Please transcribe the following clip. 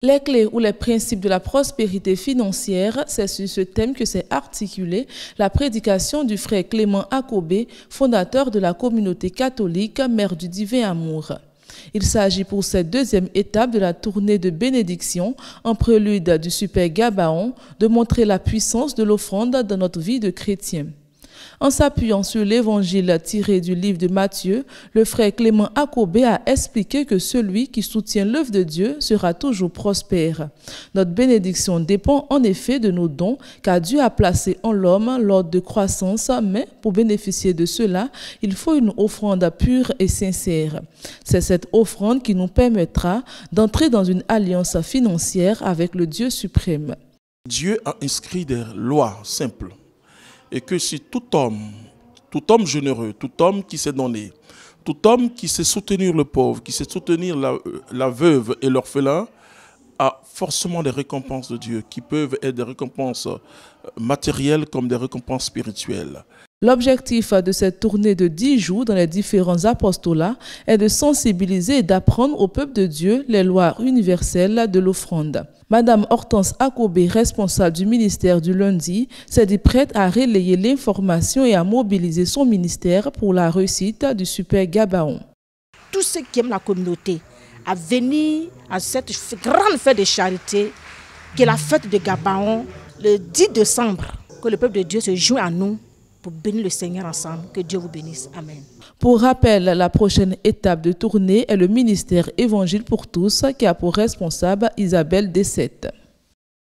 Les clés ou les principes de la prospérité financière, c'est sur ce thème que s'est articulée la prédication du frère Clément Akobé, fondateur de la communauté catholique Mère du Divin Amour. Il s'agit pour cette deuxième étape de la tournée de bénédiction, en prélude du Super Gabaon, de montrer la puissance de l'offrande dans notre vie de chrétien. En s'appuyant sur l'évangile tiré du livre de Matthieu, le frère Clément Akobé a expliqué que celui qui soutient l'œuvre de Dieu sera toujours prospère. Notre bénédiction dépend en effet de nos dons, car Dieu a placé en l'homme l'ordre de croissance, mais pour bénéficier de cela, il faut une offrande pure et sincère. C'est cette offrande qui nous permettra d'entrer dans une alliance financière avec le Dieu suprême. Dieu a inscrit des lois simples. Et que si tout homme généreux, tout homme qui s'est donné, tout homme qui sait soutenir le pauvre, qui sait soutenir la veuve et l'orphelin, a forcément des récompenses de Dieu qui peuvent être des récompenses matérielles comme des récompenses spirituelles. L'objectif de cette tournée de 10 jours dans les différents apostolats est de sensibiliser et d'apprendre au peuple de Dieu les lois universelles de l'offrande. Madame Hortense Akobé, responsable du ministère du lundi, s'est dit prête à relayer l'information et à mobiliser son ministère pour la réussite du Super Gabaon. Tous ceux qui aiment la communauté à venir à cette grande fête de charité, qui est la fête de Gabaon, le 10 décembre, que le peuple de Dieu se joint à nous pour bénir le Seigneur ensemble. Que Dieu vous bénisse. Amen. Pour rappel, la prochaine étape de tournée est le ministère Évangile pour tous qui a pour responsable Isabelle Dessette.